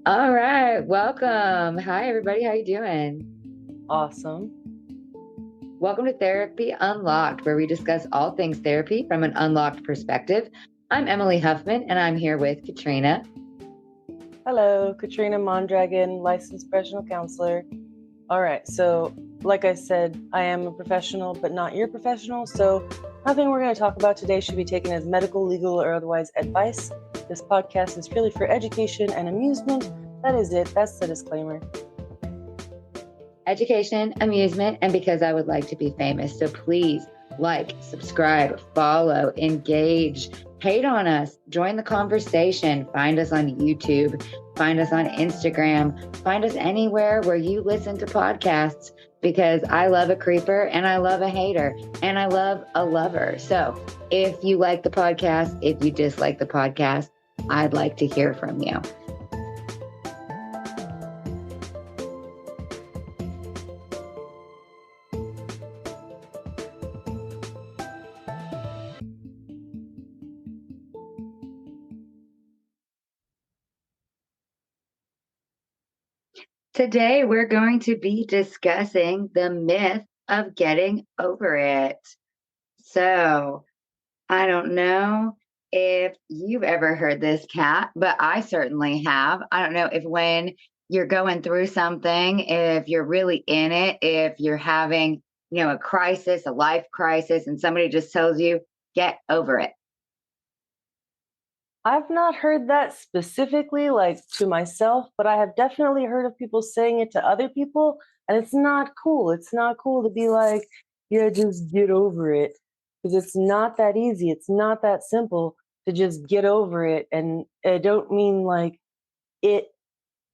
All right, welcome. Hi, everybody. How you doing? Awesome. Welcome to Therapy Unlocked, where we discuss all things therapy from an unlocked perspective. I'm Emily Huffman, and I'm here with Katrina. Hello, Katrina Mondragon, licensed professional counselor. All right, so like I said, I am a professional, but not your professional. So nothing we're going to talk about today should be taken as medical, legal, or otherwise advice. This podcast is purely for education and amusement. That is it. That's the disclaimer. Education, amusement, and because I would like to be famous. So please like, subscribe, follow, engage, hate on us, join the conversation, find us on YouTube, find us on Instagram, find us anywhere where you listen to podcasts, because I love a creeper and I love a hater and I love a lover. So if you like the podcast, if you dislike the podcast, I'd like to hear from you. Today, we're going to be discussing the myth of getting over it. So, I don't know if you've ever heard this, Kat, but I certainly have. I don't know if when you're going through something, if you're really in it, if you're having, a crisis, a life crisis, and somebody just tells you, get over it. I've not heard that specifically, like to myself, but I have definitely heard of people saying it to other people, and it's not cool. It's not cool to be like, yeah, just get over it. Because it's not that easy. It's not that simple to just get over it. And I don't mean like it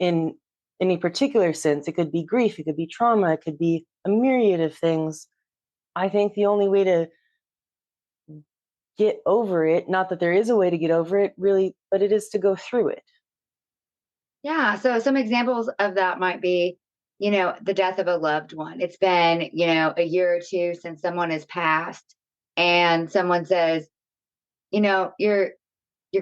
in any particular sense. It could be grief, it could be trauma, it could be a myriad of things. I think the only way to get over it, not that there is a way to get over it, really, but it is to go through it. Yeah. So some examples of that might be, the death of a loved one. It's been, a year or two since someone has passed, and someone says, your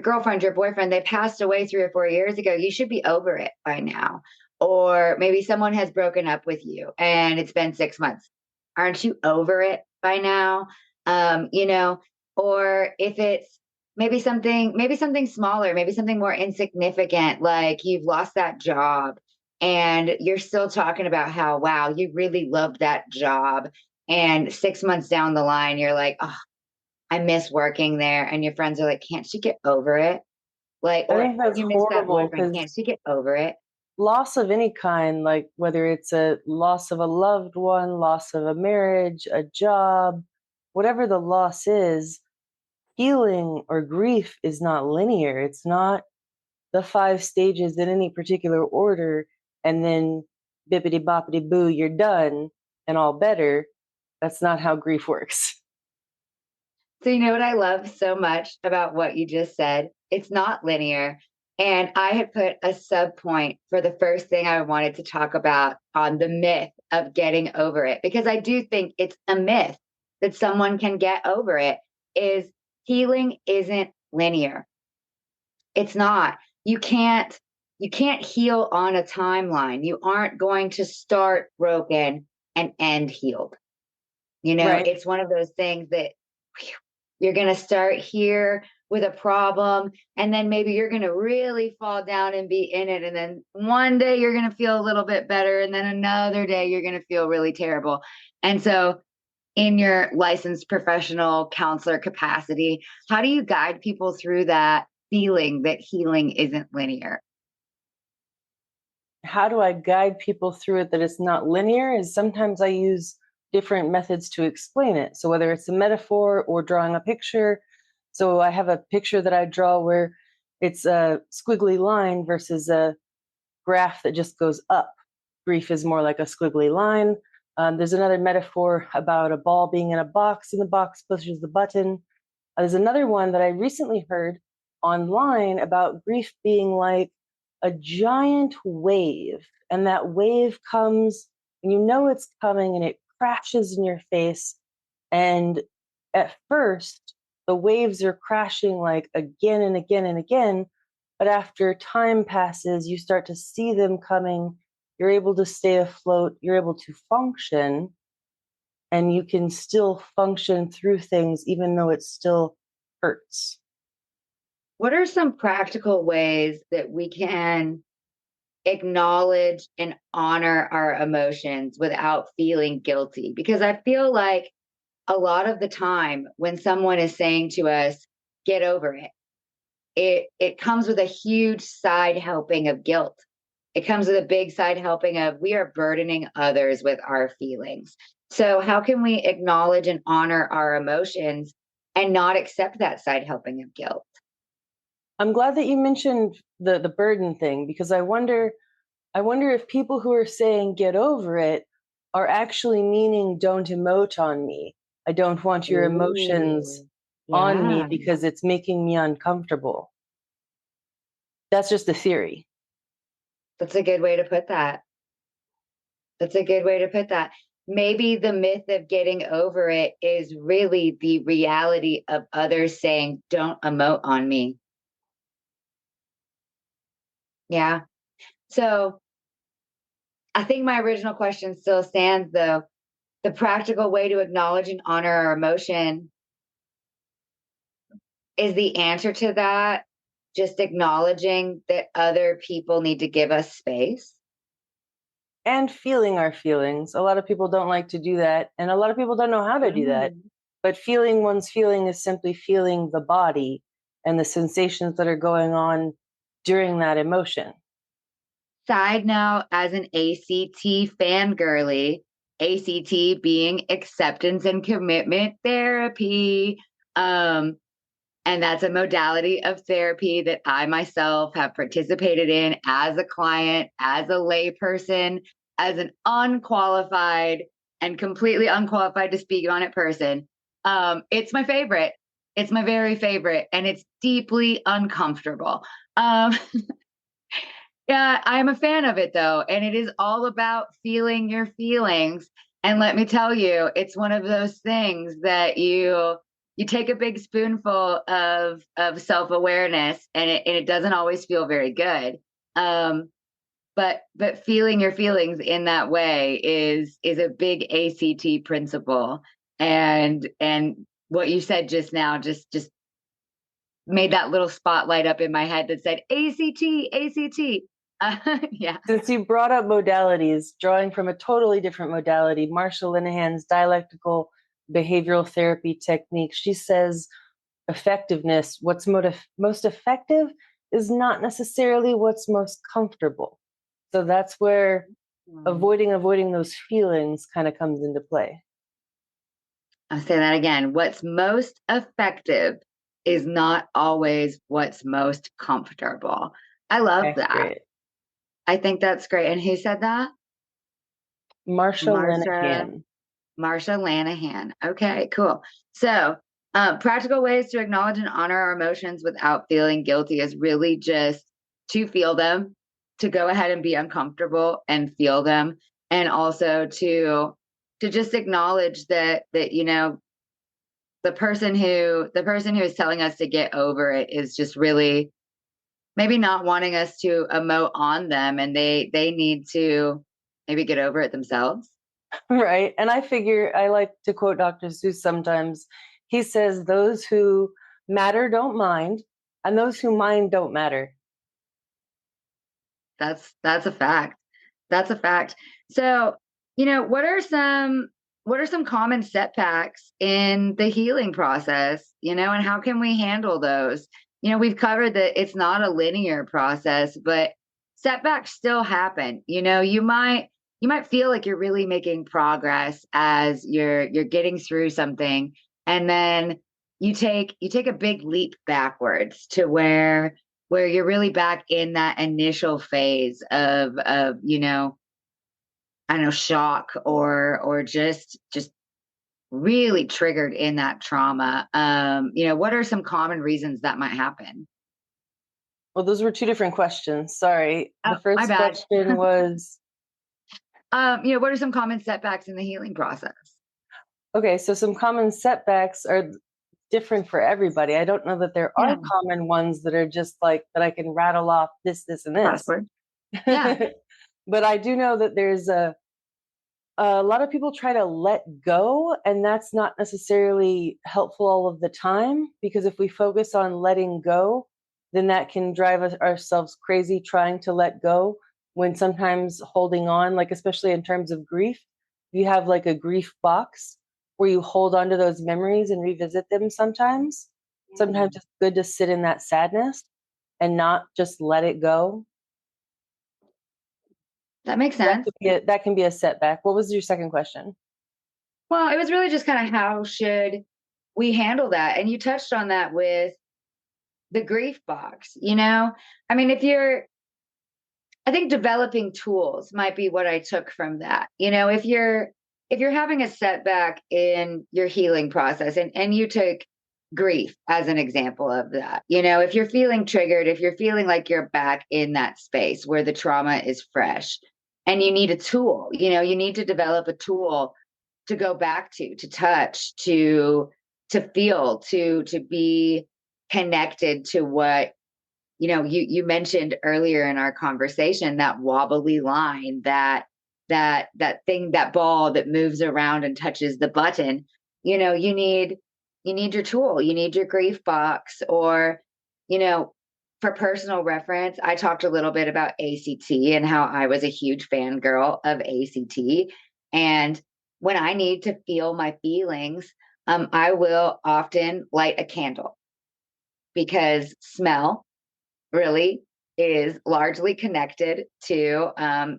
girlfriend, your boyfriend, they passed away 3 or 4 years ago. You should be over it by now. Or maybe someone has broken up with you and it's been 6 months. Aren't you over it by now? Um, you know, or if it's maybe something smaller, maybe something more insignificant, like you've lost that job and you're still talking about how, wow, you really loved that job. And 6 months down the line, you're like, oh, I miss working there. And your friends are like, can't she get over it? Like, I or think that's you miss that horrible boyfriend. because Can't she get over it? loss of any kind, like whether it's a loss of a loved one, loss of a marriage, a job, whatever the loss is, healing or grief is not linear. It's not the five stages in any particular order, and then bippity boppity boo, you're done and all better. That's not how grief works. So, you know what I love so much about what you just said? It's not linear. And I had put a sub point for the first thing I wanted to talk about on the myth of getting over it, because I do think it's a myth that someone can get over it, is healing isn't linear. It's not. You can't heal on a timeline. You aren't going to start broken and end healed. Right. It's one of those things that whew, you're going to start here with a problem, and then maybe you're going to really fall down and be in it. And then one day you're going to feel a little bit better. And then another day you're going to feel really terrible. And so, in your licensed professional counselor capacity, how do you guide people through that feeling that healing isn't linear? How do I guide people through it that it's not linear is sometimes I use different methods to explain it. So whether it's a metaphor or drawing a picture. So I have a picture that I draw where it's a squiggly line versus a graph that just goes up. Grief is more like a squiggly line. There's another metaphor about a ball being in a box and the box pushes the button. There's another one that I recently heard online about grief being like a giant wave, and that wave comes and you know it's coming and it crashes in your face. And at first, the waves are crashing like again and again and again. But after time passes, you start to see them coming. You're able to stay afloat. You're able to function, and you can still function through things even though it still hurts. What are some practical ways that we can acknowledge and honor our emotions without feeling guilty? Because I feel like a lot of the time when someone is saying to us, get over it, it comes with a huge side helping of guilt. It comes with a big side helping of we are burdening others with our feelings. So how can we acknowledge and honor our emotions and not accept that side helping of guilt? I'm glad that you mentioned the burden thing, because I wonder if people who are saying get over it are actually meaning don't emote on me. I don't want your emotions Ooh, on me yeah, because it's making me uncomfortable. That's just a theory. that's a good way to put that. That's a good way to put that. Maybe the myth of getting over it is really the reality of others saying, don't emote on me. Yeah. So I think my original question still stands, though. The practical way to acknowledge and honor our emotion is the answer to that just acknowledging that other people need to give us space. And feeling our feelings. A lot of people don't like to do that, and a lot of people don't know how to do that. Mm. But feeling one's feeling is simply feeling the body and the sensations that are going on during that emotion. Side note, as an ACT fangirly, ACT being acceptance and commitment therapy. Um, and that's a modality of therapy that I myself have participated in as a client, as a layperson, as an unqualified and completely unqualified to speak on it person. It's my favorite. It's my very favorite, and it's deeply uncomfortable. Um, yeah, I'm a fan of it though, and it is all about feeling your feelings. And let me tell you, it's one of those things that you take a big spoonful of self-awareness and it doesn't always feel very good. Um, but feeling your feelings in that way is a big ACT principle. And what you said just now just made that little spotlight up in my head that said ACT, ACT. Yeah. Since you brought up modalities, drawing from a totally different modality, Marsha Linehan's dialectical behavioral therapy technique, she says effectiveness, what's most effective is not necessarily what's most comfortable. So that's where avoiding those feelings kind of comes into play. I'll say that again. What's most effective is not always what's most comfortable. I love that. Accurate. I think that's great. And who said that? Marsha Marsha Linehan. Marsha Lanahan. Okay, cool. So, practical ways to acknowledge and honor our emotions without feeling guilty is really just to feel them, to go ahead and be uncomfortable and feel them, and also to just acknowledge that the person who is telling us to get over it is just really maybe not wanting us to emote on them, and they need to maybe get over it themselves. Right. And I figure I like to quote Dr. Seuss sometimes. He says, those who matter don't mind, and those who mind don't matter. That's a fact. That's a fact. So, what are some common setbacks in the healing process, and how can we handle those? We've covered that it's not a linear process, but setbacks still happen. You might feel like you're really making progress as you're getting through something, and then you take a big leap backwards to where you're really back in that initial phase of I don't know, shock or just really triggered in that trauma. What are some common reasons that might happen? Well, those were two different questions. Sorry. Oh, The my first bad. question was What are some common setbacks in the healing process? okay, so some common setbacks are different for everybody. I don't know that there Yeah. are common ones that are just like that I can rattle off this, and this. Password. Yeah. But I do know that there's a lot of people try to let go, and that's not necessarily helpful all of the time, because if we focus on letting go, then that can drive ourselves crazy trying to let go, when sometimes holding on, like especially in terms of grief, you have like a grief box where you hold on to those memories and revisit them sometimes. Sometimes it's good to sit in that sadness and not just let it go. That makes sense. That can be a setback. What was your second question? Well, it was really just kind of how should we handle that? And you touched on that with the grief box, you know? I mean, I think developing tools might be what I took from that. You know, if you're having a setback in your healing process, and you took grief as an example of that, you know, if you're feeling triggered, if you're feeling like you're back in that space where the trauma is fresh and you need a tool, you know, you need to develop a tool to go back to touch, to feel, to be connected to what, you know, you mentioned earlier in our conversation, that wobbly line, that thing, that ball that moves around and touches the button. You know, you need your tool, you need your grief box. Or, you know, for personal reference, I talked a little bit about ACT and how I was a huge fangirl of ACT. And when I need to feel my feelings, I will often light a candle, because smell really is largely connected to,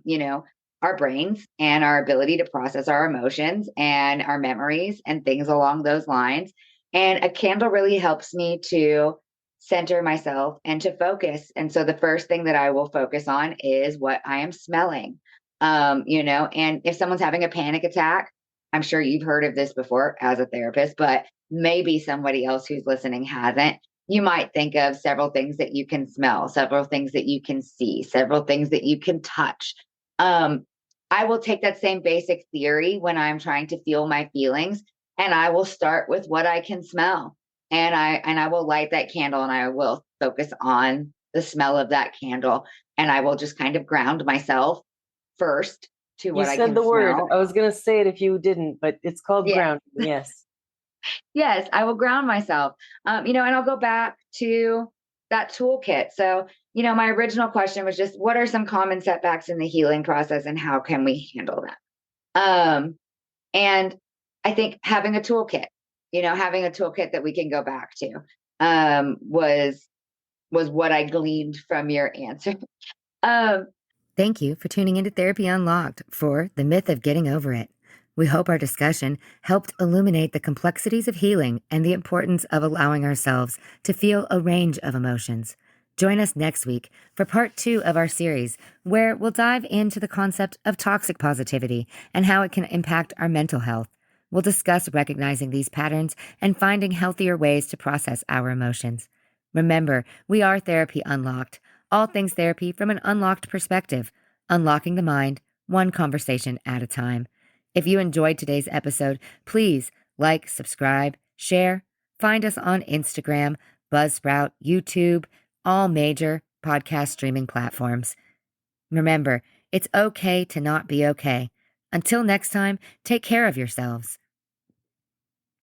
you know, our brains and our ability to process our emotions and our memories and things along those lines. And a candle really helps me to center myself and to focus. And so the first thing that I will focus on is what I am smelling. You know, and if someone's having a panic attack, I'm sure you've heard of this before as a therapist, but maybe somebody else who's listening hasn't. You might think of several things that you can smell, several things that you can see, several things that you can touch. Um, I will take that same basic theory when I'm trying to feel my feelings, and I will start with what I can smell. And I will light that candle, and I will focus on the smell of that candle, and I will just kind of ground myself first to You what I said can the word. smell. I was going to say it if you didn't, but it's called Yeah. grounding. Yes. Yes, I will ground myself. You know, and I'll go back to that toolkit. So, you know, my original question was just, what are some common setbacks in the healing process and how can we handle them? And I think having a toolkit, you know, having a toolkit that we can go back to, was what I gleaned from your answer. Um, Thank you for tuning into Therapy Unlocked for The Myth of Getting Over It. We hope our discussion helped illuminate the complexities of healing and the importance of allowing ourselves to feel a range of emotions. Join us next week for part 2 of our series, where we'll dive into the concept of toxic positivity and how it can impact our mental health. We'll discuss recognizing these patterns and finding healthier ways to process our emotions. Remember, we are Therapy Unlocked. All things therapy from an unlocked perspective, unlocking the mind, one conversation at a time. If you enjoyed today's episode, please like, subscribe, share. Find us on Instagram, Buzzsprout, YouTube, all major podcast streaming platforms. Remember, it's okay to not be okay. Until next time, take care of yourselves.